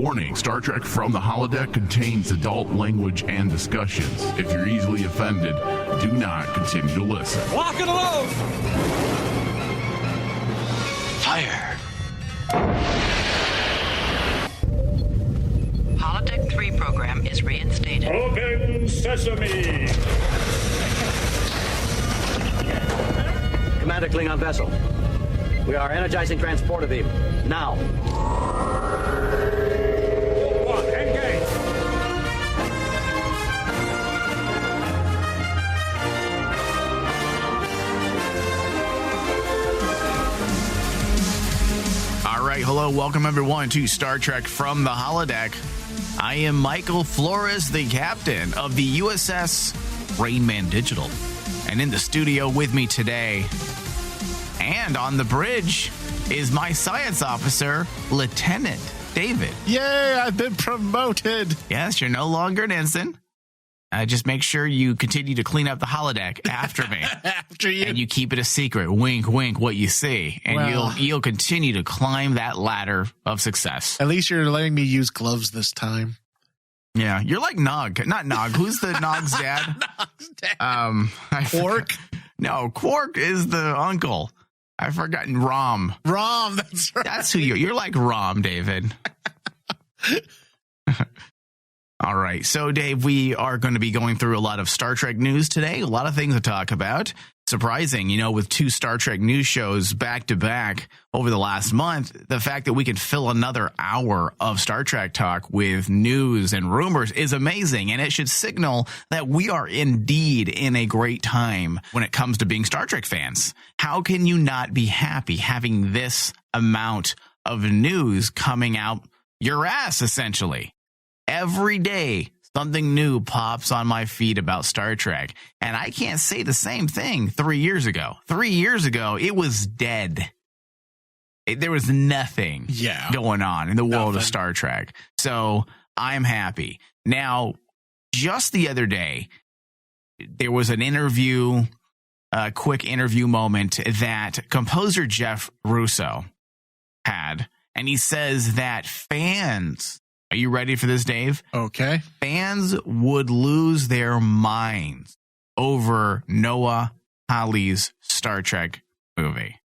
Warning, Star Trek from the Holodeck contains adult language and discussions. If you're easily offended, do not continue to listen. Lock and load! Fire! Holodeck 3 program is reinstated. Open sesame! Commander Klingon vessel. We are energizing transporter beam. Now. One, engage! All right, hello, welcome everyone to Star Trek from the Holodeck. I am Michael Flores, the captain of the USS Rain Man Digital. And in the studio with me today and on the bridge is my science officer, Lieutenant David. Yay, I've been promoted. Yes, you're no longer an ensign. Just make sure you continue to clean up the holodeck after me. After you. And you keep it a secret. Wink, wink, what you see. And Well, you'll continue to climb that ladder of success. At least you're letting me use gloves this time. Yeah, you're like Nog. Not Nog. Who's the Nog's dad? Quark? No, Quark is the uncle. I've forgotten. Rom. Rom, that's right. That's who you're like Rom, David. All right. So, Dave, we are going to be going through a lot of Star Trek news today. A lot of things to talk about. Surprising, with 2 Star Trek news shows back to back over the last month, the fact that we can fill another hour of Star Trek talk with news and rumors is amazing. And it should signal that we are indeed in a great time when it comes to being Star Trek fans. How can you not be happy having this amount of news coming out your ass, essentially? Every day, something new pops on my feed about Star Trek. And I can't say the same thing 3 years ago. 3 years ago, it was dead. There was nothing going on in the world of Star Trek. So I'm happy. Now, just the other day, there was an interview, a quick interview moment that composer Jeff Russo had. And he says that fans... Are you ready for this, Dave? Okay. Fans would lose their minds over Noah Hawley's Star Trek movie.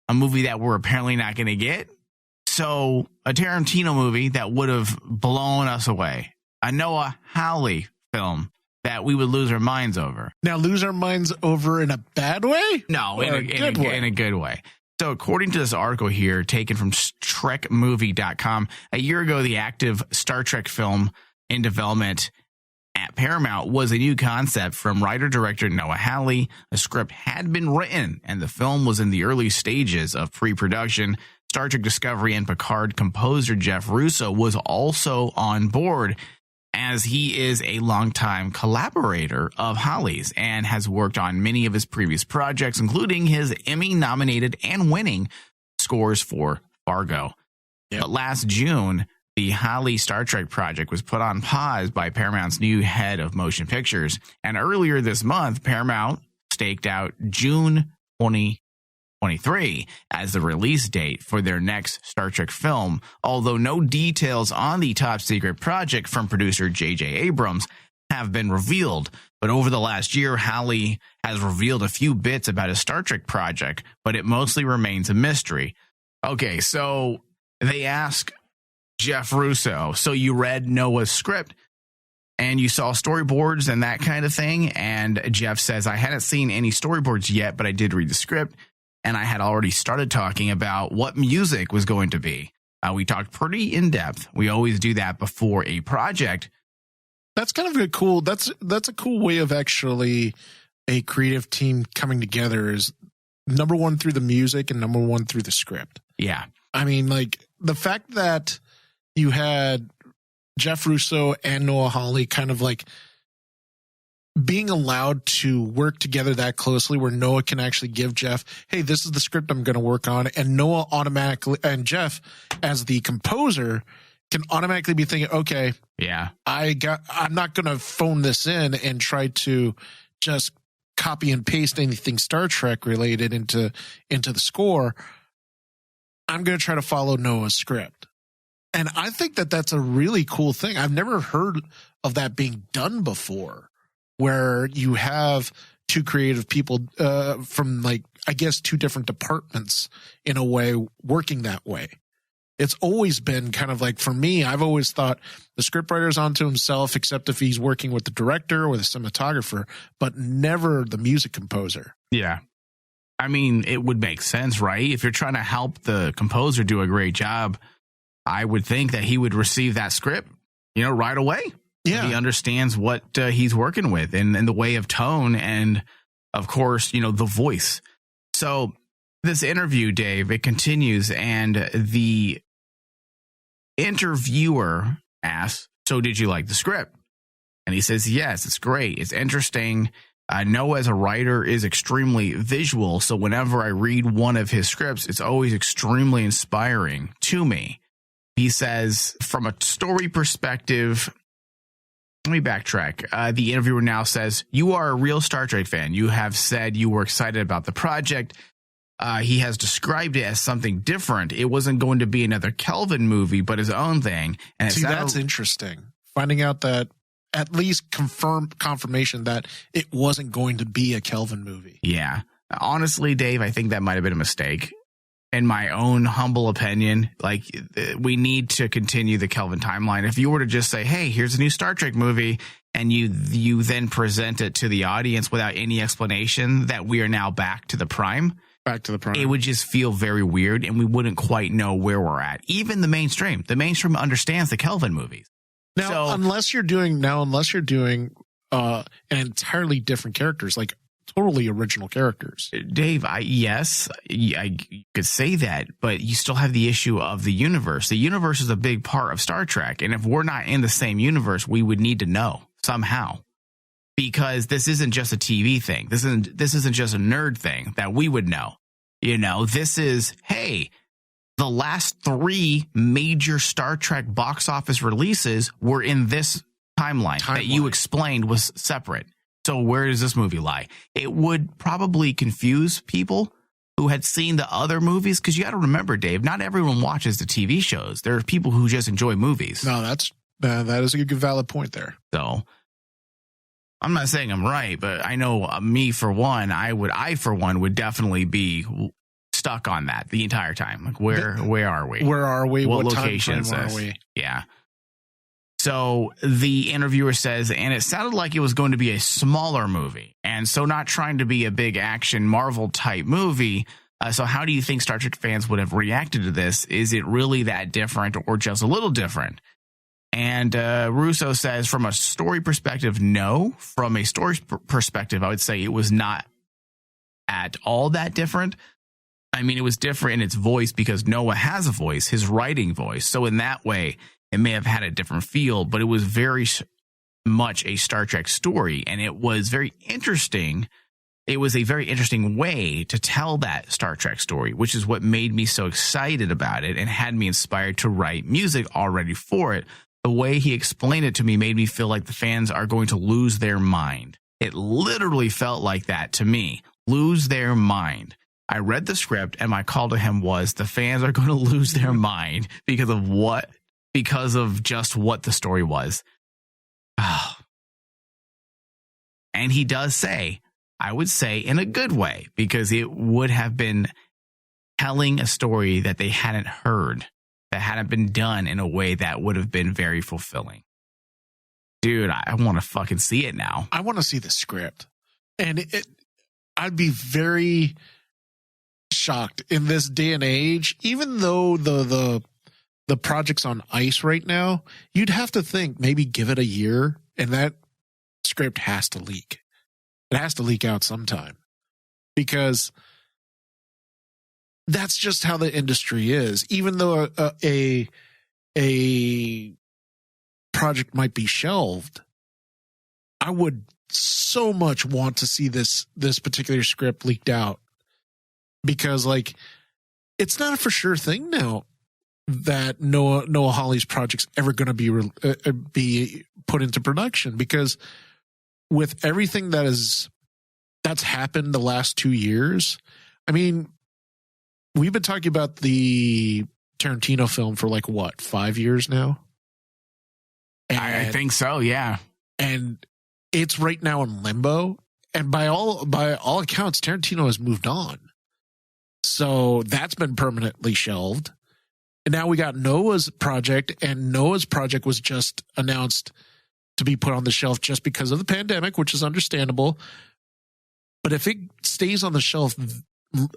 A movie that we're apparently not going to get. So, a Tarantino movie that would have blown us away. A Noah Hawley film that we would lose our minds over. Now, lose our minds over in a bad way? No, in a good way. So according to this article here, taken from TrekMovie.com, a year ago, the active Star Trek film in development at Paramount was a new concept from writer-director Noah Hawley. A script had been written, and the film was in the early stages of pre-production. Star Trek Discovery and Picard composer Jeff Russo was also on board, as he is a longtime collaborator of Hawley's and has worked on many of his previous projects, including his Emmy-nominated and winning scores for Fargo. Yep. But last June, the Hawley Star Trek project was put on pause by Paramount's new head of motion pictures. And earlier this month, Paramount staked out June 2023 as the release date for their next Star Trek film, although no details on the top secret project from producer J.J. Abrams have been revealed. But over the last year, Hawley has revealed a few bits about his Star Trek project, but it mostly remains a mystery. Okay, so they ask Jeff Russo, so you read Noah's script and you saw storyboards and that kind of thing? And Jeff says, I hadn't seen any storyboards yet, but I did read the script. And I had already started talking about what music was going to be. We talked pretty in depth. We always do that before a project. That's kind of a cool. That's a cool way of actually a creative team coming together. Is number one through the music and number one through the script. Yeah, I mean, like the fact that you had Jeff Russo and Noah Hawley kind of like being allowed to work together that closely, where Noah can actually give Jeff, hey, this is the script I'm going to work on. And Noah automatically, and Jeff as the composer, can automatically be thinking, okay, yeah, I'm not going to phone this in and try to just copy and paste anything Star Trek related into the score. I'm going to try to follow Noah's script. And I think that that's a really cool thing. I've never heard of that being done before, where you have two creative people from, like, I guess, two different departments in a way working that way. It's always been kind of like, for me, I've always thought the scriptwriter's onto himself, except if he's working with the director or the cinematographer, but never the music composer. Yeah. I mean, it would make sense, right? If you're trying to help the composer do a great job, I would think that he would receive that script, right away. Yeah. He understands what he's working with and the way of tone and, of course, the voice. So this interview, Dave, it continues, and the interviewer asks, so did you like the script? And he says, yes, it's great. It's interesting. Noah, as a writer, is extremely visual. So whenever I read one of his scripts, it's always extremely inspiring to me. He says, from a story perspective, let me backtrack. The interviewer now says, you are a real Star Trek fan. You have said you were excited about the project. He has described it as something different. It wasn't going to be another Kelvin movie, but his own thing. And see, that's interesting. Finding out that, at least confirmation that it wasn't going to be a Kelvin movie. Yeah. Honestly, Dave, I think that might have been a mistake. In my own humble opinion, like, we need to continue the Kelvin timeline. If you were to just say, hey, here's a new Star Trek movie, and you then present it to the audience without any explanation that we are now back to the prime, it would just feel very weird, and we wouldn't quite know where we're at. Even the mainstream understands the Kelvin movies. Now, unless you're doing an entirely different characters, like totally original characters. Dave, I could say that, but you still have the issue of the universe. The universe is a big part of Star Trek, and if we're not in the same universe, we would need to know somehow, because this isn't just a TV thing. This isn't just a nerd thing that we would know. This is, hey, the last 3 major Star Trek box office releases were in this timeline that you explained was separate. So where does this movie lie? It would probably confuse people who had seen the other movies, because you got to remember, Dave, not everyone watches the TV shows. There are people who just enjoy movies. No, that is a good valid point there. So I'm not saying I'm right, but I know me for one, I for one would definitely be stuck on that the entire time. Like, where are we? Where are we? What location is this? Are we? Yeah. So the interviewer says, and it sounded like it was going to be a smaller movie, and so not trying to be a big action Marvel type movie. So how do you think Star Trek fans would have reacted to this? Is it really that different, or just a little different? And Russo says, from a story perspective, no. From a story perspective, I would say it was not at all that different. I mean, it was different in its voice because Noah has a voice, his writing voice. So in that way, it may have had a different feel, but it was very much a Star Trek story, and it was very interesting. It was a very interesting way to tell that Star Trek story, which is what made me so excited about it and had me inspired to write music already for it. The way he explained it to me made me feel like the fans are going to lose their mind. It literally felt like that to me. Lose their mind. I read the script, and my call to him was, the fans are going to lose their mind because of just what the story was. Oh. And he does say, I would say in a good way, because it would have been telling a story that they hadn't heard, that hadn't been done in a way that would have been very fulfilling. Dude, I want to fucking see it now. I want to see the script. And I'd be very shocked in this day and age, even though the project's on ice right now, you'd have to think maybe give it a year, and that script has to leak. It has to leak out sometime, because that's just how the industry is. Even though a project might be shelved, I would so much want to see this particular script leaked out, because, like, it's not a for sure thing now that Noah Hawley's project's ever going to be put into production, because with everything that's happened the last 2 years, I mean, we've been talking about the Tarantino film for like what, 5 years now? I think so. Yeah. And it's right now in limbo. And by all accounts, Tarantino has moved on. So that's been permanently shelved. And now we got Noah's project, and Noah's project was just announced to be put on the shelf just because of the pandemic, which is understandable. But if it stays on the shelf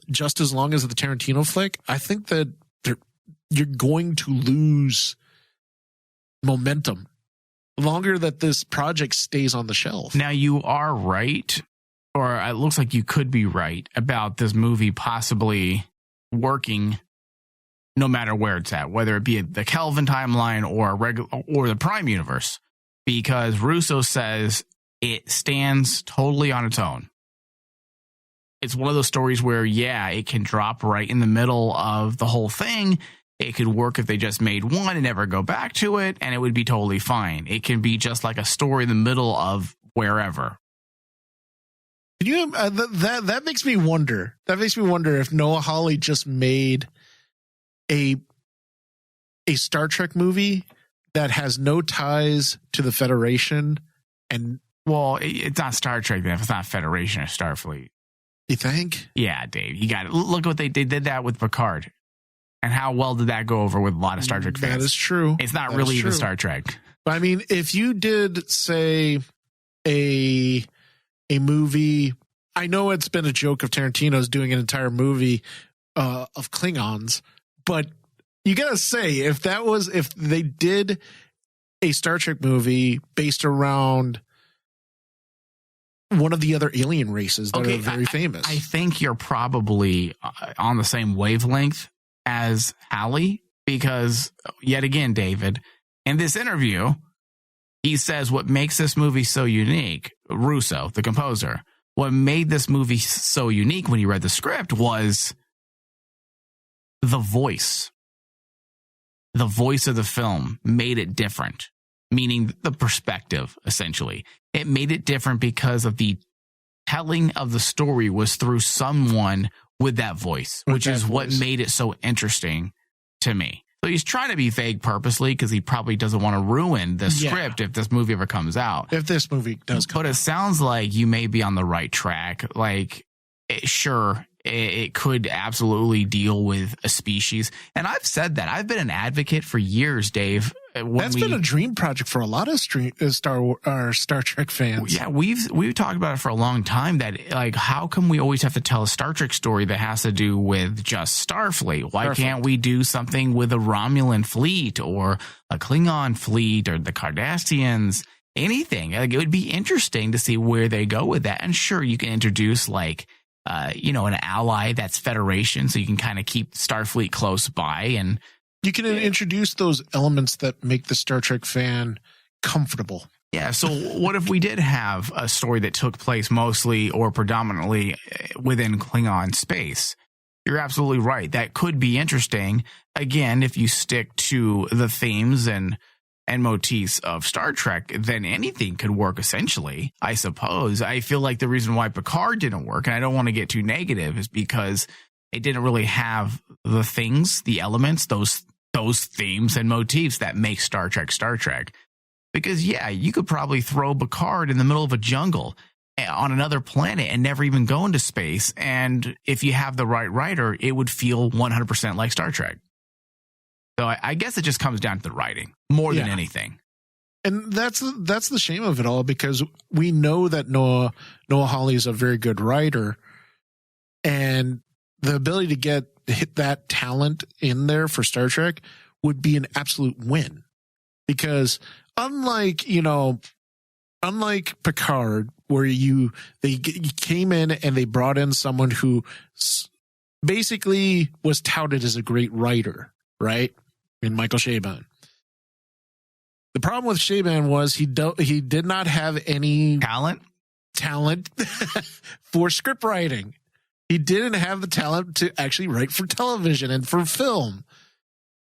just as long as the Tarantino flick, I think that you're going to lose momentum the longer that this project stays on the shelf. Now, you are right, or it looks like you could be right about this movie possibly working no matter where it's at, whether it be the Kelvin timeline or the Prime universe, because Russo says it stands totally on its own. It's one of those stories where, yeah, it can drop right in the middle of the whole thing. It could work if they just made one and never go back to it, and it would be totally fine. It can be just like a story in the middle of wherever. Can you that makes me wonder. That makes me wonder if Noah Hawley just made a Star Trek movie that has no ties to the Federation, and well, it's not Star Trek then. If it's not Federation or Starfleet, you think? Yeah, Dave, you got it. Look what they did that with Picard, and how well did that go over with a lot of Star Trek fans? That is true. It's not really even Star Trek. But I mean, if you did say a movie, I know it's been a joke of Tarantino's doing an entire movie of Klingons. But you gotta say, if they did a Star Trek movie based around one of the other alien races that are very famous, I think you're probably on the same wavelength as Hawley, because yet again, David, in this interview, he says what makes this movie so unique, Russo, the composer, what made this movie so unique when he read the script was the voice of the film made it different, meaning the perspective, essentially. It made it different because of the telling of the story was through someone with that voice, which is what made it so interesting to me. So he's trying to be vague purposely because he probably doesn't want to ruin the script if this movie ever comes out. If this movie does come out. But it sounds like you may be on the right track. Like, sure, it could absolutely deal with a species. And I've said that. I've been an advocate for years, Dave. That's been a dream project for a lot of Star Trek fans. Yeah, we've talked about it for a long time, that like, how come we always have to tell a Star Trek story that has to do with just Starfleet? Why can't we do something with a Romulan fleet or a Klingon fleet or the Cardassians? Anything. Like, it would be interesting to see where they go with that. And sure, you can introduce like an ally that's Federation, so you can kind of keep Starfleet close by, and you can introduce those elements that make the Star Trek fan comfortable. Yeah. So what if we did have a story that took place mostly or predominantly within Klingon space? You're absolutely right. That could be interesting. Again, if you stick to the themes and motifs of Star Trek, then anything could work, essentially, I suppose. I feel like the reason why Picard didn't work, and I don't want to get too negative, is because it didn't really have the things, the elements, those themes and motifs that make Star Trek Star Trek. Because, yeah, you could probably throw Picard in the middle of a jungle on another planet and never even go into space. And if you have the right writer, it would feel 100% like Star Trek. So I guess it just comes down to the writing more than anything. And that's the shame of it all, because we know that Noah Hawley is a very good writer, and the ability to hit that talent in there for Star Trek would be an absolute win. Because unlike Picard, where they came in and they brought in someone who basically was touted as a great writer, right? In Michael Chabon. The problem with Chabon was he did not have any talent for script writing. He didn't have the talent to actually write for television and for film.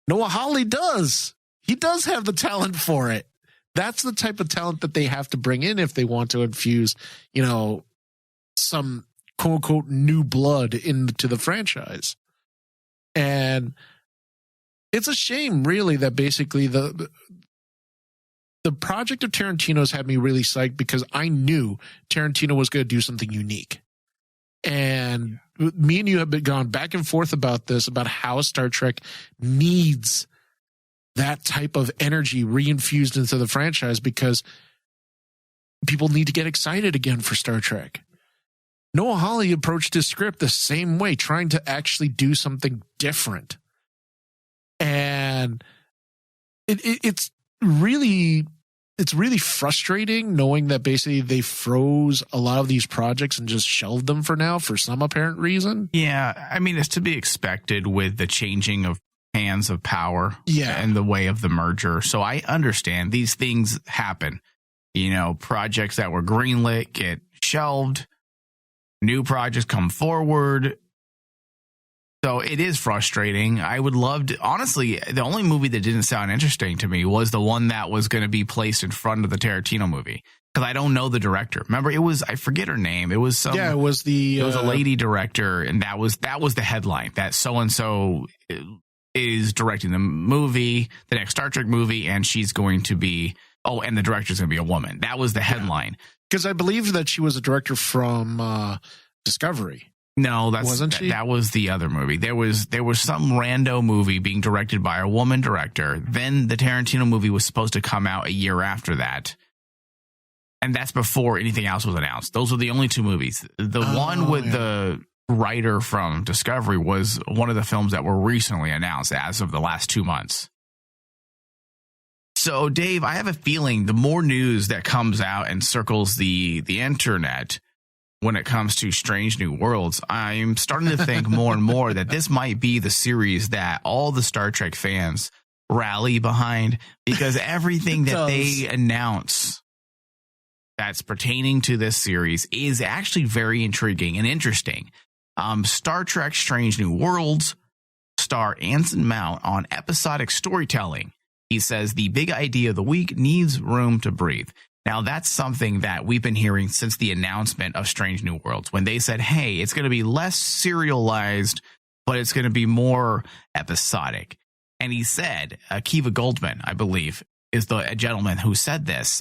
Noah Hawley does. He does have the talent for it. That's the type of talent that they have to bring in if they want to infuse, some quote unquote new blood into the franchise. And it's a shame, really, that basically the project of Tarantino's had me really psyched because I knew Tarantino was going to do something unique. And me and you have been gone back and forth about this, about how Star Trek needs that type of energy reinfused into the franchise because people need to get excited again for Star Trek. Noah Hawley approached his script the same way, trying to actually do something different. And it's really frustrating knowing that basically they froze a lot of these projects and just shelved them for now for some apparent reason. Yeah, I mean, it's to be expected with the changing of hands of power and the way of the merger. So I understand these things happen. You know, projects that were greenlit get shelved, new projects come forward. So it is frustrating. I would love to, honestly, the only movie that didn't sound interesting to me was the one that was going to be placed in front of the Tarantino movie. Because I don't know the director. Remember, it was, I forget her name. It was some, it was a lady director, and that was the headline, that so-and-so is directing the movie, the next Star Trek movie, and she's going to be, and the director's going to be a woman. That was the headline. Because I believe that she was a director from Discovery. No, wasn't she? That was the other movie. There was some rando movie being directed by a woman director. Then the Tarantino movie was supposed to come out a year after that. And that's before anything else was announced. Those were the only two movies. The one with the writer from Discovery was one of the films that were recently announced as of the last 2 months. So, Dave, I have a feeling the more news that comes out and circles the internet when it comes to Strange New Worlds, I'm starting to think more and more that this might be the series that all the Star Trek fans rally behind, because everything that they announce that's pertaining to this series is actually very intriguing and interesting. Star Trek Strange New Worlds star Anson Mount on episodic storytelling. He says the big idea of the week needs room to breathe. Now, that's something that we've been hearing since the announcement of Strange New Worlds, when they said, hey, it's going to be less serialized, but it's going to be more episodic. And he said, Akiva Goldsman, I believe, is the gentleman who said this.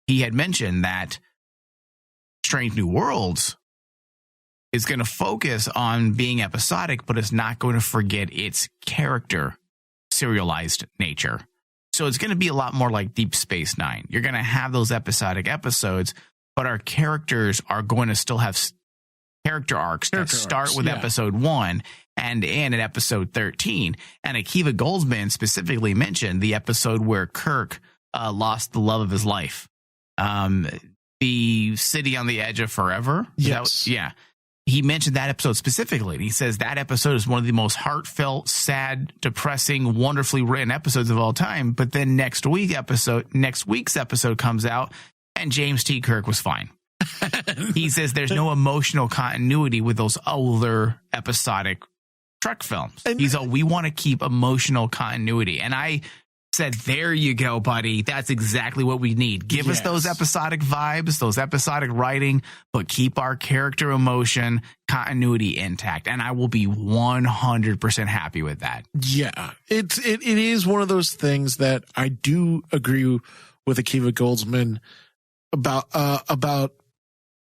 He had mentioned that Strange New Worlds is going to focus on being episodic, but it's not going to forget its character serialized nature. So it's going to be a lot more like Deep Space Nine. You're going to have those episodic episodes, but our characters are going to still have character arcs that start with episode 1 and end at episode 13. And Akiva Goldsman specifically mentioned the episode where Kirk lost the love of his life. The City on the Edge of Forever. Yes. He mentioned that episode specifically. He says that episode is one of the most heartfelt, sad, depressing, wonderfully written episodes of all time. But then next week's episode comes out and James T. Kirk was fine. He says there's no emotional continuity with those older episodic Trek films. He's like, we want to keep emotional continuity. And I said, there you go, buddy. That's exactly what we need. Give us those episodic vibes, those episodic writing, but keep our character emotion continuity intact. And I will be 100% happy with that. Yeah, it is one of those things that I do agree with Akiva Goldsman about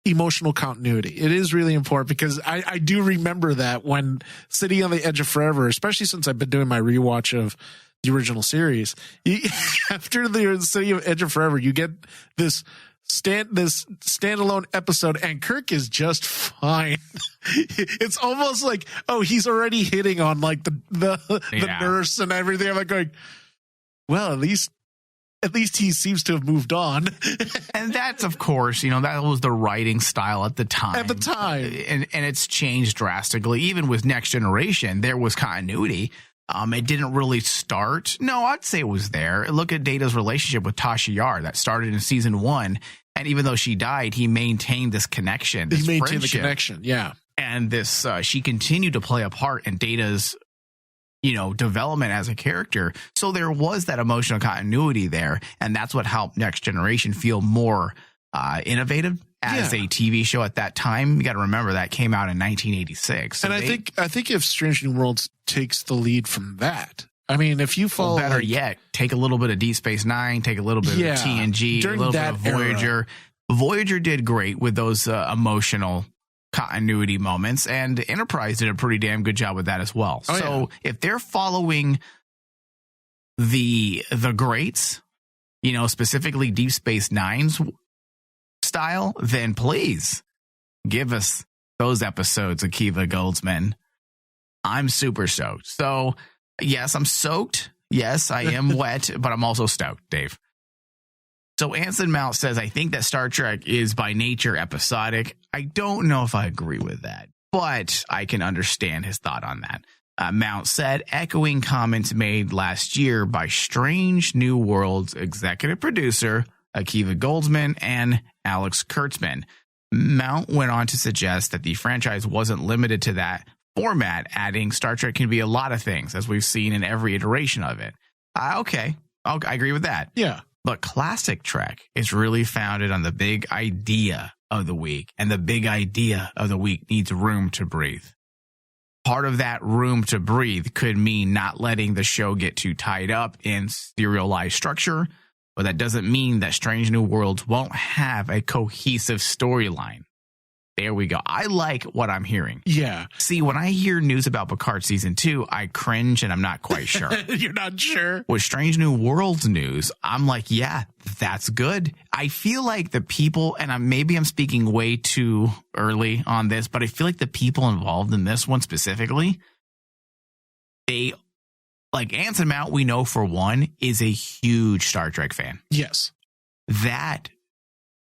emotional continuity. It is really important because I do remember that when City on the Edge of Forever, especially since I've been doing my rewatch of the original series, after the City of Edge of Forever, you get this standalone episode, and Kirk is just fine. It's almost like, he's already hitting on like the nurse and everything. I'm like going, well, at least he seems to have moved on. And that's, of course, that was the writing style at the time. And it's changed drastically. Even with Next Generation, there was continuity. It didn't really start. No, I'd say it was there. Look at Data's relationship with Tasha Yar. That started in season 1. And even though she died, he maintained this connection. He maintained the connection, yeah. And this, she continued to play a part in Data's, development as a character. So there was that emotional continuity there. And that's what helped Next Generation feel more innovative as a TV show at that time. You got to remember that came out in 1986. So and I think if Strange New Worlds takes the lead from that, I mean, if you follow, better yet, take a little bit of Deep Space Nine, take a little bit of TNG, a during little bit that of Voyager. era. Voyager did great with those emotional continuity moments, and Enterprise did a pretty damn good job with that as well. Oh, so if they're following the greats, you know, specifically Deep Space Nine's style, then please give us those episodes, Akiva Goldsman. I'm super stoked. So yes, I'm soaked. Yes, I am wet, but I'm also stoked, Dave. So Anson Mount says, I think that Star Trek is by nature episodic. I don't know if I agree with that, but I can understand his thought on that. Mount said, echoing comments made last year by Strange New Worlds executive producer Akiva Goldsman and Alex Kurtzman. Mount went on to suggest that the franchise wasn't limited to that format, adding Star Trek can be a lot of things, as we've seen in every iteration of it. Okay, I agree with that. Yeah. But classic Trek is really founded on the big idea of the week, and the big idea of the week needs room to breathe. Part of that room to breathe could mean not letting the show get too tied up in serialized structure, but that doesn't mean that Strange New Worlds won't have a cohesive storyline. There we go. I like what I'm hearing. Yeah. See, when I hear news about Picard season 2, I cringe and I'm not quite sure. You're not sure? With Strange New Worlds news, I'm like, yeah, that's good. I feel like the people, and maybe I'm speaking way too early on this, but I feel like the people involved in this one specifically, they, like Anson Mount, we know for one, is a huge Star Trek fan. Yes. That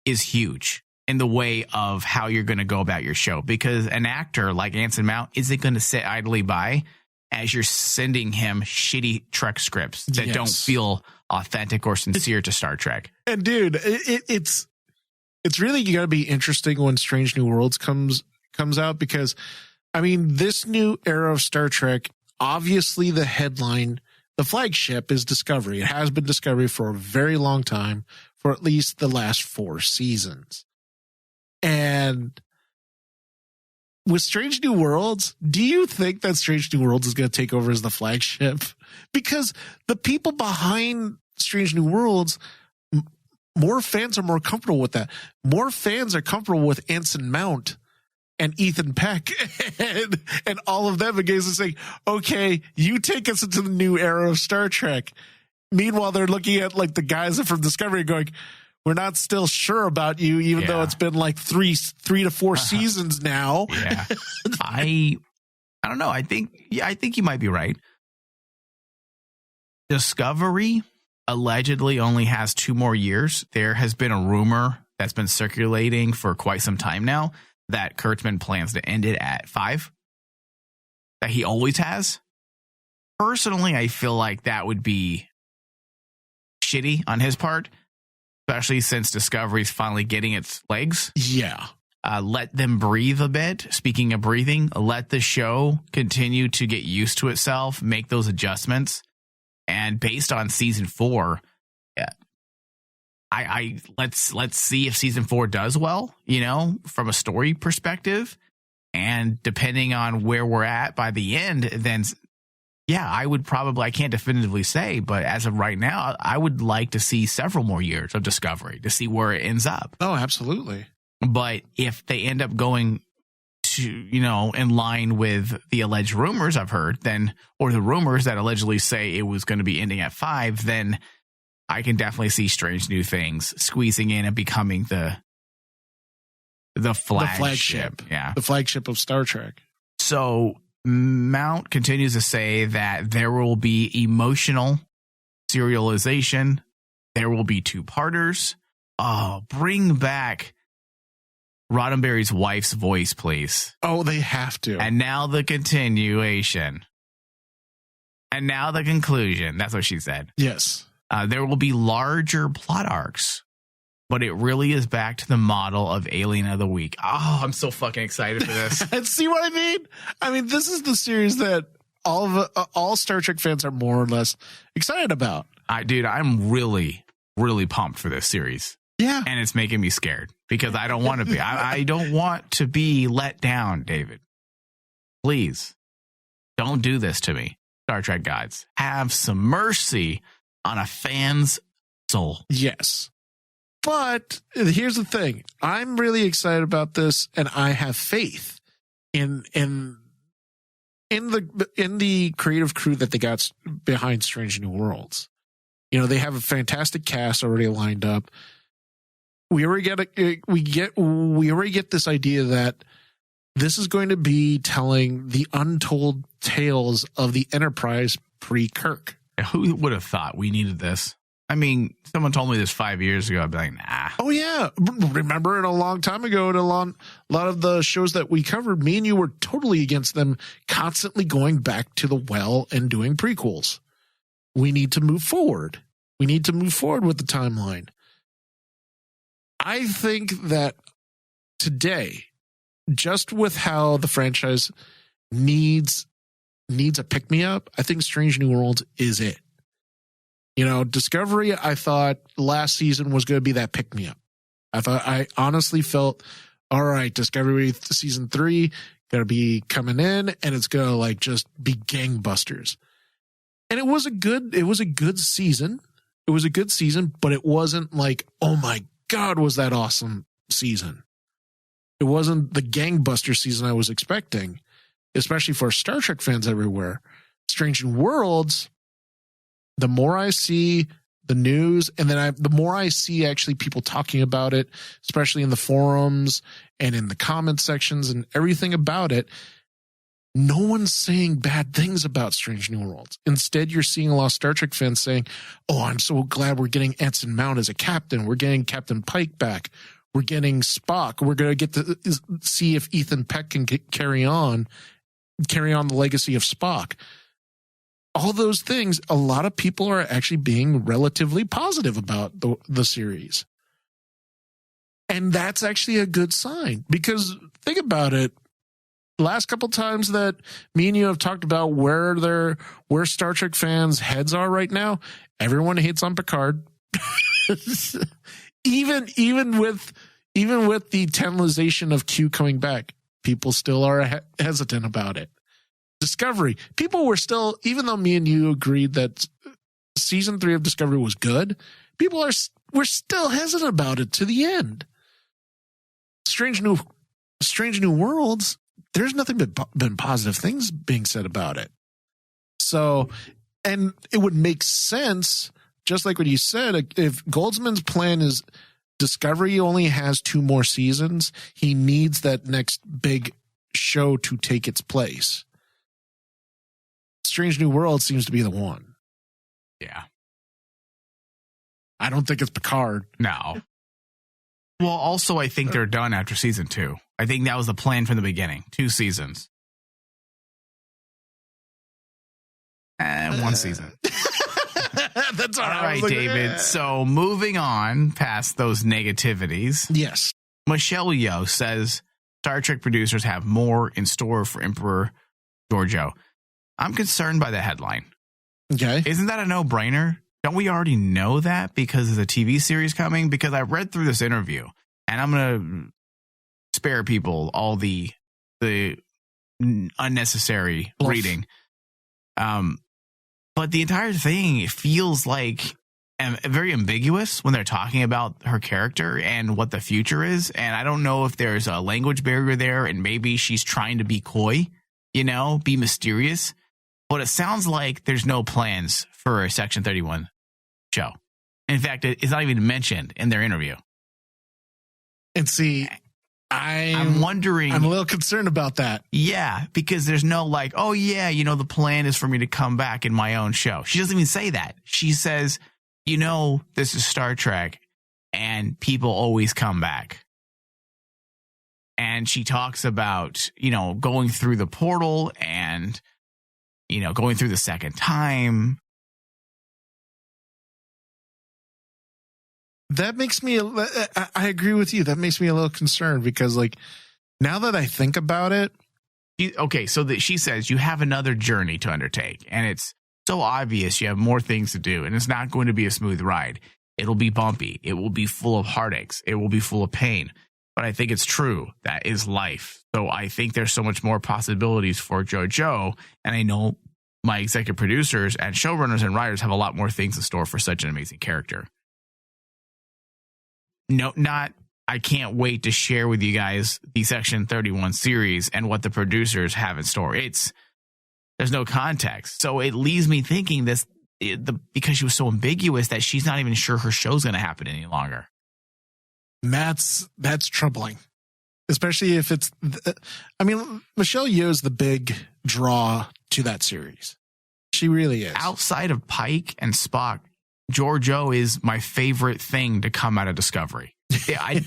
is huge in the way of how you're going to go about your show, because an actor like Anson Mount isn't going to sit idly by as you're sending him shitty Trek scripts that don't feel authentic or sincere to Star Trek. And dude, it's really got to be interesting when Strange New Worlds comes out, because I mean, this new era of Star Trek, obviously the headline, the flagship is Discovery. It has been Discovery for a very long time, for at least the last 4 seasons. And with Strange New Worlds, do you think that Strange New Worlds is going to take over as the flagship? Because the people behind Strange New Worlds, more fans are more comfortable with that. More fans are comfortable with Anson Mount and Ethan Peck and all of them against saying, okay, you take us into the new era of Star Trek. Meanwhile, they're looking at like the guys from Discovery going, we're not still sure about you, even though it's been like three to 4 seasons now. Yeah. I don't know. I think you might be right. Discovery allegedly only has 2 more years. There has been a rumor that's been circulating for quite some time now that Kurtzman plans to end it at 5. That he always has. Personally, I feel like that would be shitty on his part, especially since Discovery's finally getting its legs. Yeah. Let them breathe a bit. Speaking of breathing, let the show continue to get used to itself, make those adjustments. And based on season 4, let's see if season 4 does well, you know, from a story perspective. And depending on where we're at by the end, then I can't definitively say, but as of right now, I would like to see several more years of Discovery to see where it ends up. Oh, absolutely. But if they end up going to, you know, in line with the alleged rumors I've heard, then, or the rumors that allegedly say it was going to be ending at 5, then I can definitely see Strange New Things squeezing in and becoming the flagship. Yeah. The flagship of Star Trek. So Mount continues to say that there will be emotional serialization. There will be 2-parters. Oh, bring back Roddenberry's wife's voice, please. Oh, they have to. And now the continuation. And now the conclusion. That's what she said. Yes. There will be larger plot arcs, but it really is back to the model of Alien of the Week. Oh, I'm so fucking excited for this. See what I mean? I mean, this is the series that all Star Trek fans are more or less excited about. Dude, I'm really, really pumped for this series. Yeah. And it's making me scared because I don't want to be. I don't want to be let down, David. Please, don't do this to me. Star Trek gods. Have some mercy on a fan's soul. Yes. But here's the thing. I'm really excited about this, and I have faith in the creative crew that they got behind Strange New Worlds. You know, they have a fantastic cast already lined up. We already get this idea that this is going to be telling the untold tales of the Enterprise pre-Kirk. Who would have thought we needed this? I mean, someone told me this 5 years ago. I'd be like, nah. Oh, yeah. Remember it a long time ago, in a lot of the shows that we covered, me and you were totally against them constantly going back to the well and doing prequels. We need to move forward. We need to move forward with the timeline. I think that today, just with how the franchise needs a pick-me-up, I think Strange New Worlds is it. You know, Discovery, I thought last season was going to be that pick-me-up. I honestly felt, all right, Discovery season 3 going to be coming in, and it's going to like just be gangbusters. And it was a good season. It was a good season, but it wasn't like, oh my God, was that awesome season. It wasn't the gangbuster season I was expecting, especially for Star Trek fans everywhere. Strange New Worlds, the more I see the news, and then the more I see actually people talking about it, especially in the forums and in the comment sections and everything about it, no one's saying bad things about Strange New Worlds. Instead, you're seeing a lot of Star Trek fans saying, oh, I'm so glad we're getting Anson Mount as a captain. We're getting Captain Pike back. We're getting Spock. We're going to get to see if Ethan Peck can carry on the legacy of Spock. All those things, a lot of people are actually being relatively positive about the series. And that's actually a good sign, because think about it. Last couple times that me and you have talked about where Star Trek fans' heads are right now, everyone hates on Picard. even with the tantalization of Q coming back, people still are hesitant about it. Discovery, people were still, even though me and you agreed that season 3 of Discovery was good, were still hesitant about it to the end. Strange New Worlds, there's nothing but been positive things being said about it. So, and it would make sense, just like what you said, if Goldsman's plan is Discovery only has 2 more seasons, he needs that next big show to take its place. Strange New World seems to be the one. Yeah. I don't think it's Picard. No. Well, also, I think they're done after season 2. I think that was the plan from the beginning. 2 seasons. And 1 season. That's all right, David. So moving on past those negativities. Yes. Michelle Yeoh says Star Trek producers have more in store for Emperor Georgio. I'm concerned by the headline. Okay. Isn't that a no-brainer? Don't we already know that because there's a TV series coming? Because I read through this interview, and I'm going to spare people all the unnecessary reading. But the entire thing feels like very ambiguous when they're talking about her character and what the future is. And I don't know if there's a language barrier there, and maybe she's trying to be coy, be mysterious. But it sounds like there's no plans for a Section 31 show. In fact, it's not even mentioned in their interview. And see, I'm wondering. I'm a little concerned about that. Yeah, because there's no like, oh, yeah, the plan is for me to come back in my own show. She doesn't even say that. She says, this is Star Trek and people always come back. And she talks about, going through the portal and, going through the second time. That makes me, I agree with you. That makes me a little concerned because, now that I think about it. Okay, so she says you have another journey to undertake, and it's so obvious you have more things to do, and it's not going to be a smooth ride. It'll be bumpy. It will be full of heartaches. It will be full of pain. But I think it's true. That is life. So I think there's so much more possibilities for JoJo, and I know my executive producers and showrunners and writers have a lot more things in store for such an amazing character. I can't wait to share with you guys the Section 31 series and what the producers have in store. There's no context. So it leaves me thinking because she was so ambiguous that she's not even sure her show's going to happen any longer. That's troubling, especially if it's, Michelle Yeoh's the big draw to that series. She really is. Outside of Pike and Spock, Georgio is my favorite thing to come out of Discovery.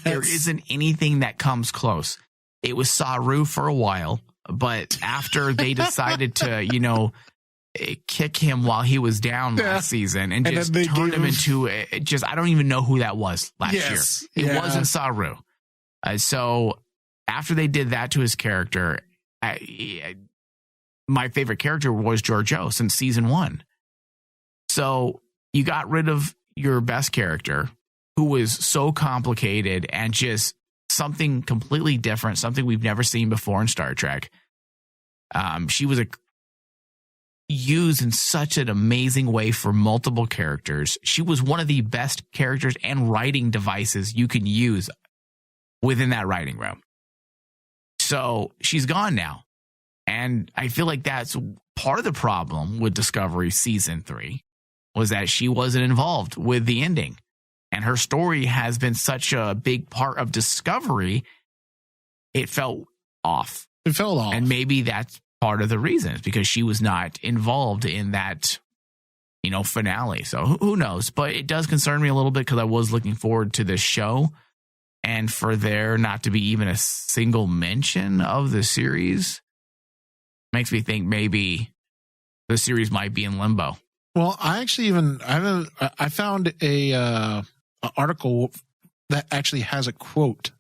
There isn't anything that comes close. It was Saru for a while, but after they decided to, kick him while he was down last season and just turned him into I don't even know who that was last year. It wasn't Saru. So after they did that to his character, my favorite character was Georgio since season 1. So you got rid of your best character, who was so complicated and just something completely different, something we've never seen before in Star Trek. She was used in such an amazing way for multiple characters. She was one of the best characters and writing devices you can use within that writing room. So she's gone now. And I feel like that's part of the problem with Discovery season 3, was that she wasn't involved with the ending. And her story has been such a big part of Discovery, it felt off. It felt off. And maybe that's part of the reason, is because she was not involved in that, finale. So who knows? But it does concern me a little bit because I was looking forward to this show. And for there not to be even a single mention of the series makes me think maybe the series might be in limbo. Well, I found a article that actually has a quote.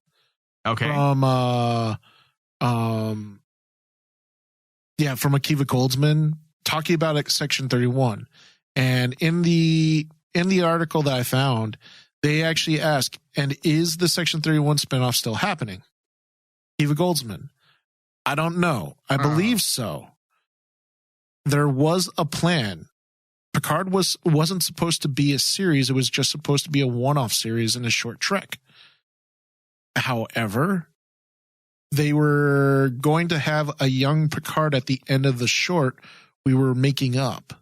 Okay. From from Akiva Goldsman talking about Section 31. And in the article that I found, they actually ask, and is the Section 31 spinoff still happening? Akiva Goldsman: I don't know. I believe so. There was a plan. Picard wasn't supposed to be a series. It was just supposed to be a one-off series in a short trek. However, they were going to have a young Picard at the end of the short we were making up.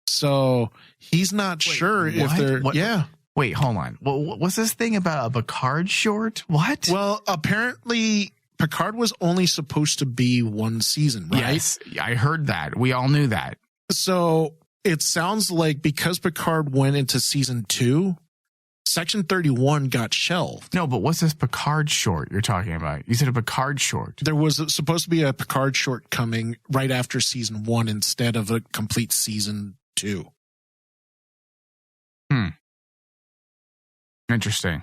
So he's not sure if they're... Yeah. Wait, hold on. What's this thing about a Picard short? What? Well, apparently Picard was only supposed to be one season, right? Yes, I heard that. We all knew that. So it sounds like because Picard went into season 2, Section 31 got shelved. No, but what's this Picard short you're talking about? You said a Picard short. There was supposed to be a Picard short coming right after season 1 instead of a complete season 2. Interesting.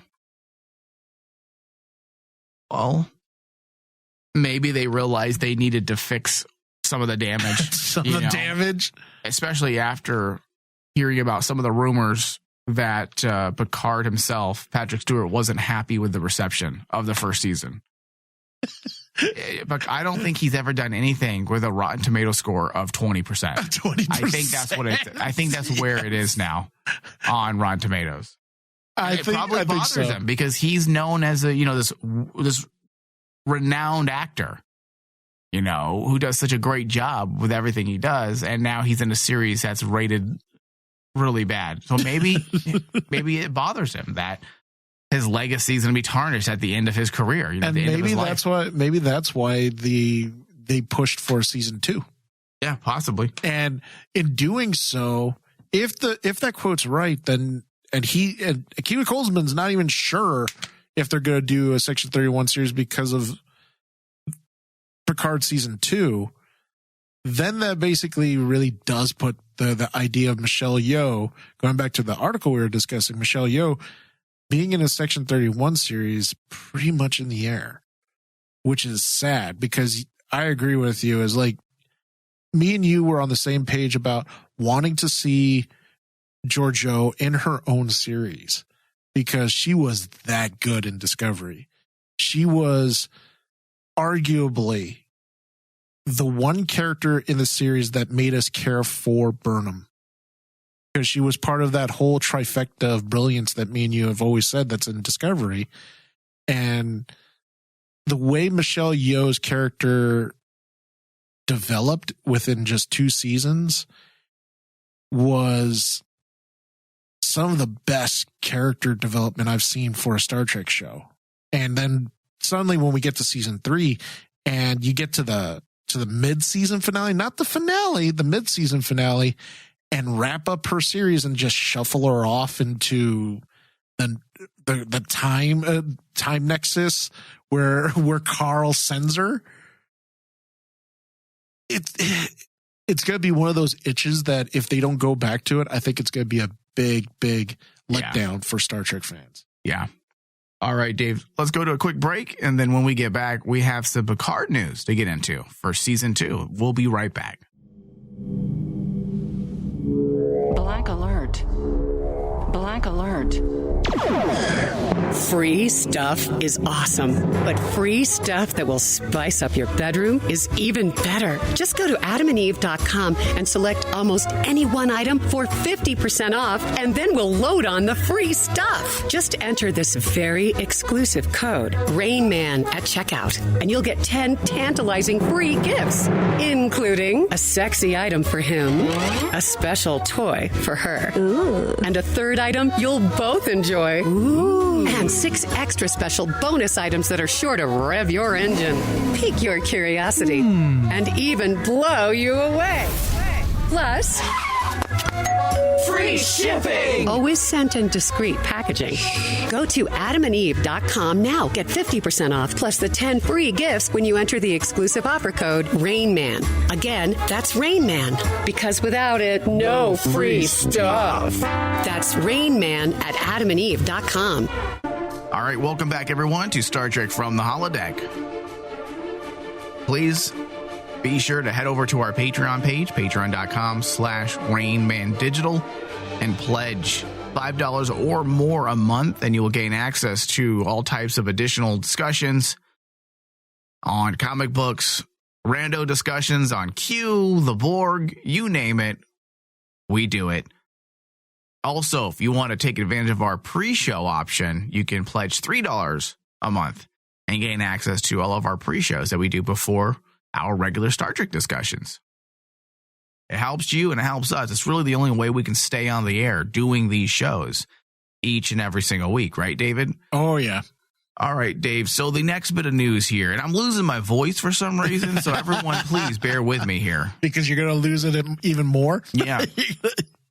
Well, maybe they realized they needed to fix some of the damage. Damage. Especially after hearing about some of the rumors that Picard himself, Patrick Stewart, wasn't happy with the reception of the first season. But I don't think he's ever done anything with a Rotten Tomato score of 20%. 20%. I think that's where it is now on Rotten Tomatoes. It probably bothers him because he's known as this renowned actor, who does such a great job with everything he does, and now he's in a series that's rated really bad. So maybe it bothers him that his legacy is going to be tarnished at the end of his career. And maybe that's why they pushed for season 2. Yeah, possibly. And in doing so, if that quote's right, then Akiva Goldsman's not even sure if they're going to do a Section 31 series because of Picard season 2, then that basically really does put the idea of Michelle Yeoh, going back to the article we were discussing, Michelle Yeoh being in a Section 31 series pretty much in the air, which is sad because I agree with you. As like me and you were on the same page about wanting to see Georgio in her own series because she was that good in Discovery. She was arguably the one character in the series that made us care for Burnham. Because she was part of that whole trifecta of brilliance that me and you have always said that's in Discovery. And the way Michelle Yeoh's character developed within just 2 seasons was some of the best character development I've seen for a Star Trek show. And then suddenly when we get to season 3 and you get to the mid-season finale, not the finale, the mid-season finale, and wrap up her series and just shuffle her off into the time nexus where Carl sends her. It's going to be one of those itches that if they don't go back to it, I think it's going to be a big letdown for Star Trek fans. Yeah. All right, Dave, let's go to a quick break. And then when we get back, we have some Picard news to get into for season 2. We'll be right back. Black alert. Black alert. Free stuff is awesome, but free stuff that will spice up your bedroom is even better. Just go to adamandeve.com and select almost any one item for 50% off, and then we'll load on the free stuff. Just enter this very exclusive code, RAINMAN, at checkout, and you'll get 10 tantalizing free gifts, including a sexy item for him, a special toy for her, and a third item you'll both enjoy. And 6 extra special bonus items that are sure to rev your engine, pique your curiosity, and even blow you away. Plus, free shipping! Always sent in discreet packaging. Go to adamandeve.com now. Get 50% off plus the 10 free gifts when you enter the exclusive offer code RAINMAN. Again, that's RAINMAN. Because without it, no free stuff. That's RAINMAN at adamandeve.com. All right, welcome back, everyone, to Star Trek from the Holodeck. Please be sure to head over to our Patreon page, patreon.com/RainmanDigital, and pledge $5 or more a month, and you will gain access to all types of additional discussions on comic books, rando discussions on Q, the Borg, you name it, we do it. Also, if you want to take advantage of our pre-show option, you can pledge $3 a month and gain access to all of our pre-shows that we do before our regular Star Trek discussions. It helps you and it helps us. It's really the only way we can stay on the air doing these shows each and every single week, right, David? Oh, yeah. All right, Dave. So the next bit of news here, and I'm losing my voice for some reason, so everyone please bear with me here. Because you're going to lose it even more? Yeah.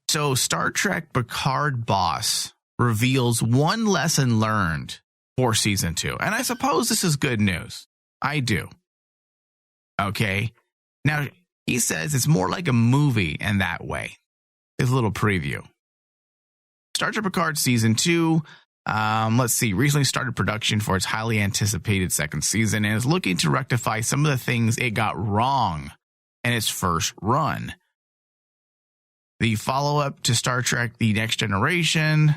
So Star Trek Picard boss reveals one lesson learned for season 2. And I suppose this is good news. I do. Okay. Now, he says it's more like a movie in that way. His little preview. Star Trek Picard season 2, recently started production for its highly anticipated second season and is looking to rectify some of the things it got wrong in its first run. The follow-up to Star Trek The Next Generation,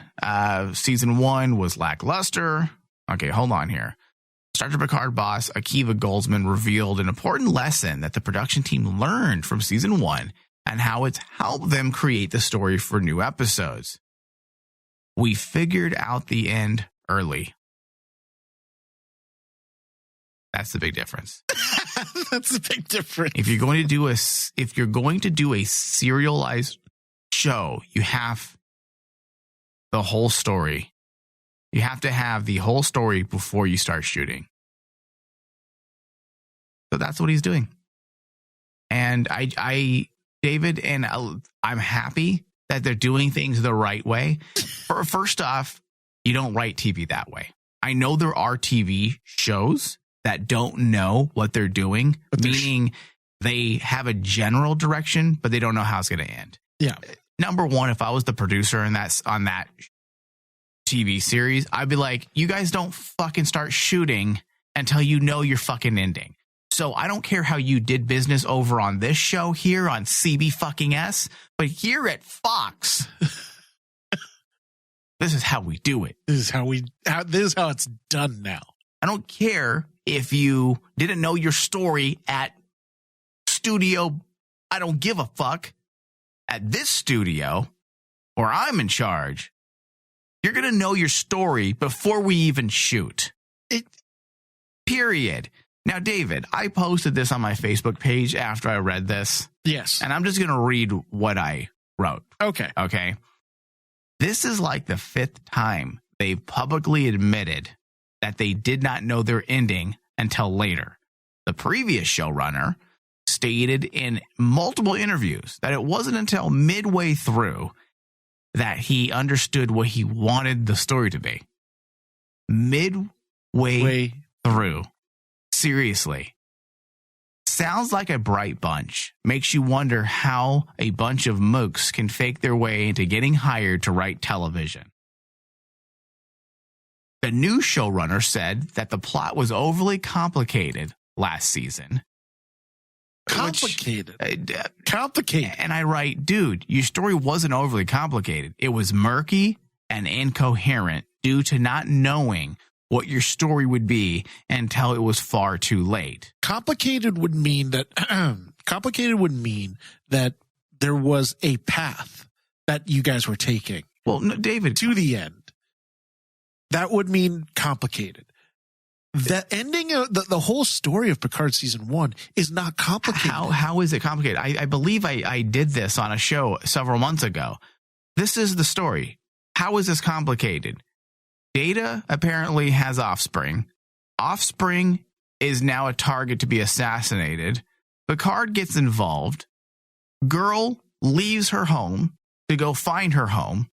season 1 was lackluster. Okay, hold on here. Star Trek Picard boss Akiva Goldsman revealed an important lesson that the production team learned from season 1 and how it's helped them create the story for new episodes. We figured out the end early. That's the big difference. That's the big difference. If you're going to do a serialized show, you have the whole story. You have to have the whole story before you start shooting. So that's what he's doing. And David, and I'm happy that they're doing things the right way. First off, you don't write TV that way. I know there are TV shows that don't know what they're doing, meaning they have a general direction, but they don't know how it's going to end. Yeah. Number one, if I was the producer and that's on that TV series, I'd be like, you guys don't fucking start shooting until you know your fucking ending. So I don't care how you did business over on this show here on CB fucking S, but here at Fox, this is how we do it. This is how it's done now. I don't care if you didn't know your story at studio, I don't give a fuck. At this studio, where I'm in charge, you're going to know your story before we even shoot. Period. Now, David, I posted this on my Facebook page after I read this. Yes. And I'm just going to read what I wrote. Okay. This is like the 5th time they've publicly admitted that they did not know their ending until later. The previous showrunner stated in multiple interviews that it wasn't until midway through that he understood what he wanted the story to be. Midway through. Seriously. Sounds like a bright bunch. Makes you wonder how a bunch of mooks can fake their way into getting hired to write television. The new showrunner said that the plot was overly complicated last season. Complicated. And I write, dude, your story wasn't overly complicated. It was murky and incoherent due to not knowing what your story would be until it was far too late. Complicated would mean that there was a path that you guys were taking. Well, no, David, to the end. That would mean complicated. The ending of the whole story of Picard season 1 is not complicated. How is it complicated? I believe I did this on a show several months ago. This is the story. How is this complicated? Data apparently has offspring. Offspring is now a target to be assassinated. Picard gets involved. Girl leaves her home to go find her home.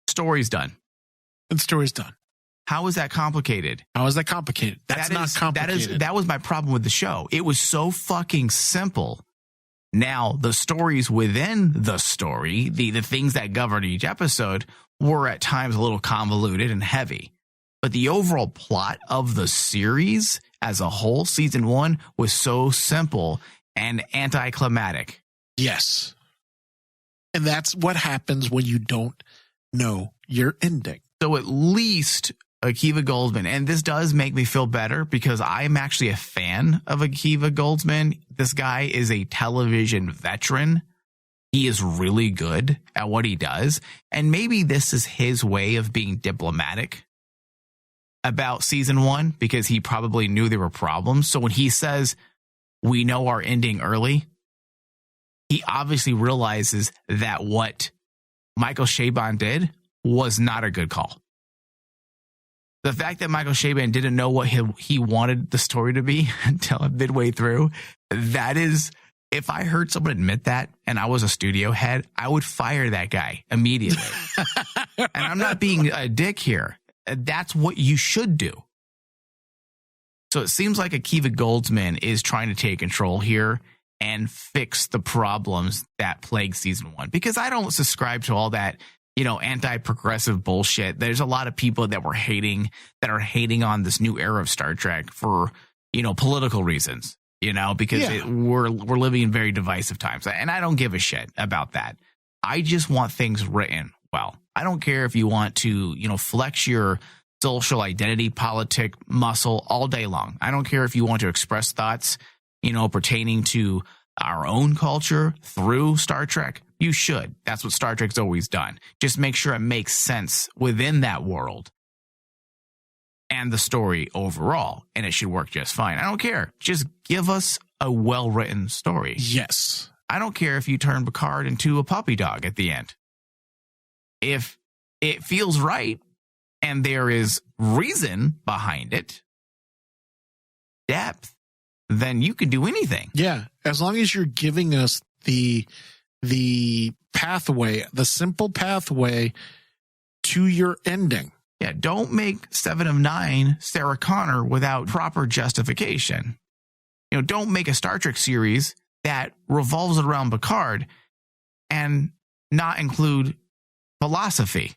Story's done. And story's done. How is that complicated? How is that complicated? That's not complicated. That was my problem with the show. It was so fucking simple. Now, the stories within the story, the things that govern each episode, were at times a little convoluted and heavy. But the overall plot of the series as a whole, season 1, was so simple and anticlimactic. Yes. And that's what happens when you don't know your ending. So at least Akiva Goldsman, and this does make me feel better because I'm actually a fan of Akiva Goldsman. This guy is a television veteran. He is really good at what he does. And maybe this is his way of being diplomatic about season 1 because he probably knew there were problems. So when he says, we know our ending early, he obviously realizes that what Michael Chabon did was not a good call. The fact that Michael Chabon didn't know what he wanted the story to be until midway through, that is, if I heard someone admit that and I was a studio head, I would fire that guy immediately. And I'm not being a dick here. That's what you should do. So it seems like Akiva Goldsman is trying to take control here and fix the problems that plague season 1. Because I don't subscribe to all that, anti-progressive bullshit. There's a lot of people that are hating on this new era of Star Trek for, political reasons, because we're living in very divisive times. And I don't give a shit about that. I just want things written well. I don't care if you want to, flex your social identity, politic muscle all day long. I don't care if you want to express thoughts, pertaining to our own culture through Star Trek. You should. That's what Star Trek's always done. Just make sure it makes sense within that world and the story overall, and it should work just fine. I don't care. Just give us a well-written story. Yes. I don't care if you turn Picard into a puppy dog at the end. If it feels right and there is reason behind it, depth, then you can do anything. Yeah, as long as you're giving us the pathway, the simple pathway to your ending. Yeah, don't make 7 of 9 Sarah Connor without proper justification. Don't make a Star Trek series that revolves around Picard and not include philosophy.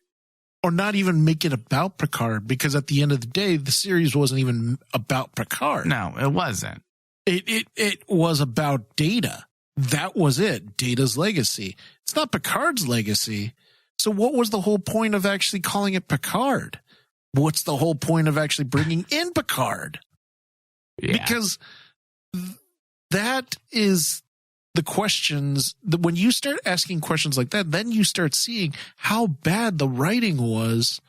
Or not even make it about Picard, because at the end of the day, the series wasn't even about Picard. No, it wasn't. It was about Data. That was it. Data's legacy. It's not Picard's legacy. So what was the whole point of actually calling it Picard? What's the whole point of actually bringing in Picard? Yeah. Because that is the questions that when you start asking questions like that, then you start seeing how bad the writing was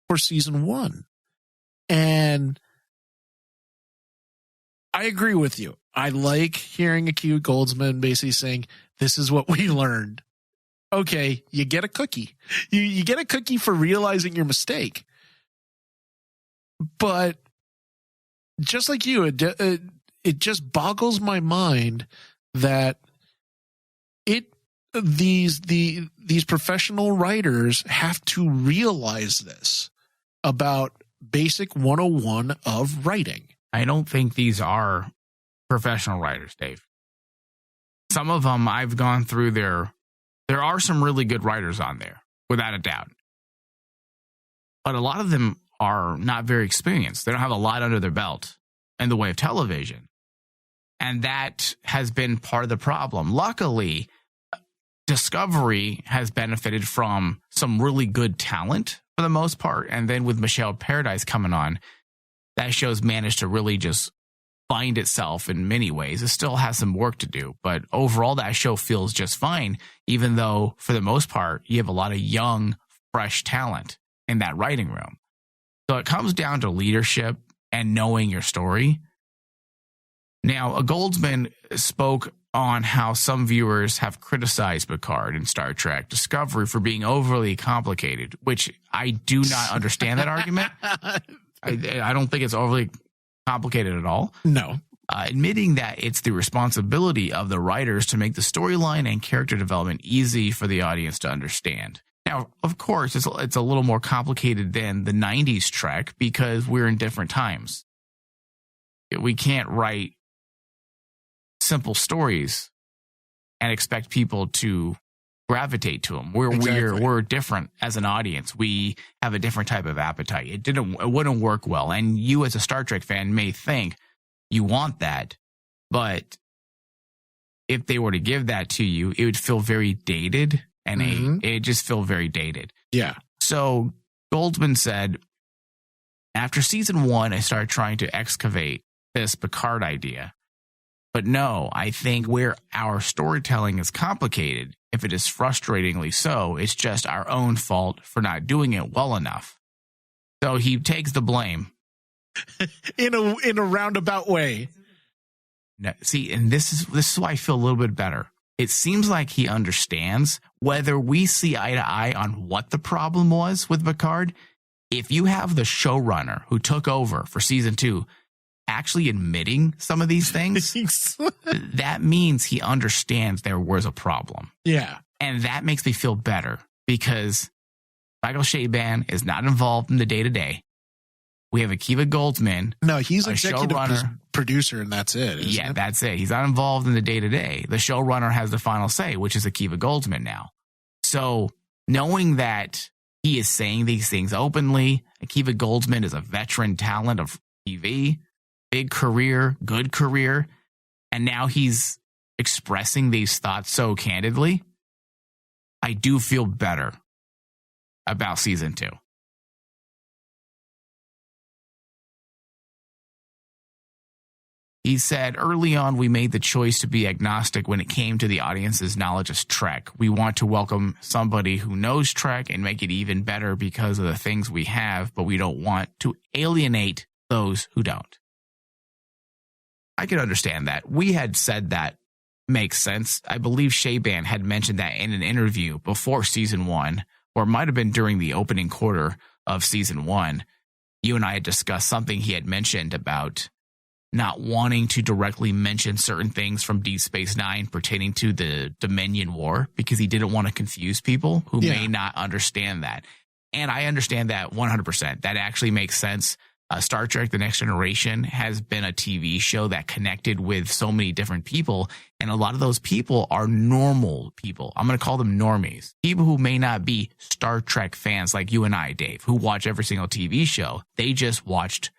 for season 1. And I agree with you. I like hearing Akiva Goldsman basically saying, this is what we learned. Okay, you get a cookie. You get a cookie for realizing your mistake. But just like you, it just boggles my mind that these professional writers have to realize this about basic 101 of writing. I don't think these are professional writers, Dave. Some of them I've gone through there are some really good writers on there, without a doubt. But a lot of them are not very experienced. They don't have a lot under their belt in the way of television. And that has been part of the problem. Luckily, Discovery has benefited from some really good talent for the most part. And then with Michelle Paradise coming on, that show's managed to really just find itself in many ways. It still has some work to do, but overall that show feels just fine, even though for the most part, you have a lot of young, fresh talent in that writing room. So it comes down to leadership and knowing your story. Now, a Goldsman spoke on how some viewers have criticized Picard and Star Trek Discovery for being overly complicated, which I do not understand that argument. I don't think it's overly complicated at all. No. Admitting that it's the responsibility of the writers to make the storyline and character development easy for the audience to understand. Now, of course, it's a little more complicated than the 90s Trek because we're in different times. We can't write simple stories and expect people to gravitate to them. We're different as an audience. We have a different type of appetite. It wouldn't work well. And you as a Star Trek fan may think you want that, but if they were to give that to you, it would feel very dated and it just feel very dated. Yeah. So Goldsman said, after season 1, I started trying to excavate this Picard idea. But no, I think where our storytelling is complicated, if it is frustratingly so, it's just our own fault for not doing it well enough. So he takes the blame. in a roundabout way. No, see, and this is why I feel a little bit better. It seems like he understands whether we see eye to eye on what the problem was with Picard. If you have the showrunner who took over for season 2 actually admitting some of these things, that means he understands there was a problem. Yeah. And that makes me feel better because Michael Chabon is not involved in the day-to-day. We have Akiva Goldsman. No, he's executive producer, and that's it. Yeah, that's it. He's not involved in the day-to-day. The showrunner has the final say, which is Akiva Goldsman now. So knowing that he is saying these things openly, Akiva Goldsman is a veteran talent of TV, big career, good career, and now he's expressing these thoughts so candidly, I do feel better about season 2. He said, early on, we made the choice to be agnostic when it came to the audience's knowledge of Trek. We want to welcome somebody who knows Trek and make it even better because of the things we have, but we don't want to alienate those who don't. I can understand that. We had said that makes sense. I believe Chabon had mentioned that in an interview before season 1, or it might have been during the opening quarter of season 1. You and I had discussed something he had mentioned about not wanting to directly mention certain things from Deep Space Nine pertaining to the Dominion War because he didn't want to confuse people who may not understand that. And I understand that 100%. That actually makes sense. Star Trek The Next Generation has been a TV show that connected with so many different people. And a lot of those people are normal people. I'm going to call them normies. People who may not be Star Trek fans like you and I, Dave, who watch every single TV show. They just watched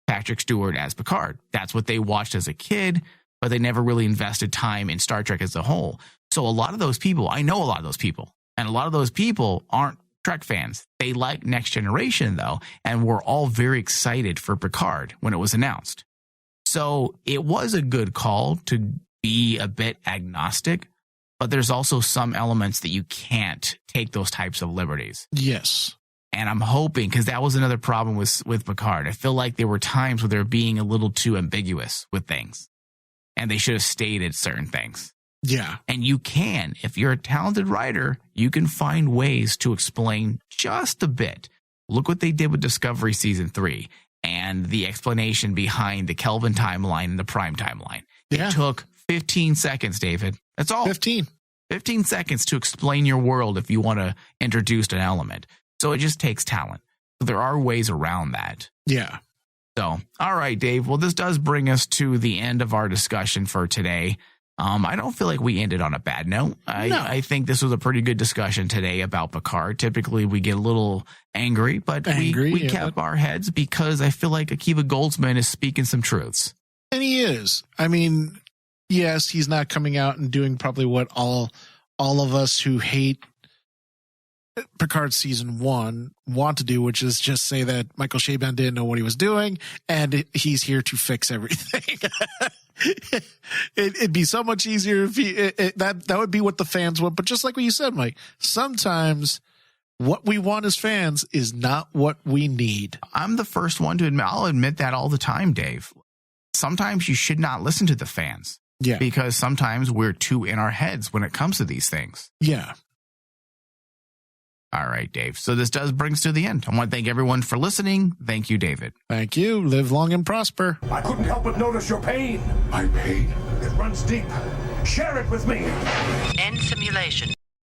Patrick Stewart as Picard. That's what they watched as a kid, but they never really invested time in Star Trek as a whole. So a lot of those people, I know a lot of those people, and a lot of those people aren't Trek fans. They like Next Generation, though, and we're all very excited for Picard when it was announced. So it was a good call to be a bit agnostic, but there's also some elements that you can't take those types of liberties. Yes. And I'm hoping, because that was another problem with Picard. I feel like there were times where they were being a little too ambiguous with things, and they should have stated certain things. Yeah. And you can, if you're a talented writer, you can find ways to explain just a bit. Look what they did with Discovery Season 3 and the explanation behind the Kelvin timeline and the Prime timeline. Yeah. It took 15 seconds, David. That's all. 15 seconds to explain your world if you want to introduce an element. So it just takes talent. So there are ways around that. Yeah. So, all right, Dave. Well, this does bring us to the end of our discussion for today. I don't feel like we ended on a bad note. I think this was a pretty good discussion today about Picard. Typically, we get a little angry, but we kept our heads because I feel like Akiva Goldsman is speaking some truths. And he is. I mean, yes, he's not coming out and doing probably what all of us who hate Picard season 1 want to do, which is just say that Michael Chabon didn't know what he was doing and he's here to fix everything. It'd be so much easier if that would be what the fans want. But just like what you said, Mike, sometimes what we want as fans is not what we need. I'm the first one to admit, I'll admit that all the time, Dave. Sometimes you should not listen to the fans. Yeah. Because sometimes we're too in our heads when it comes to these things. Yeah. All right, Dave. So this does bring us to the end. I want to thank everyone for listening. Thank you, David. Thank you. Live long and prosper. I couldn't help but notice your pain. My pain? It runs deep. Share it with me. End simulation.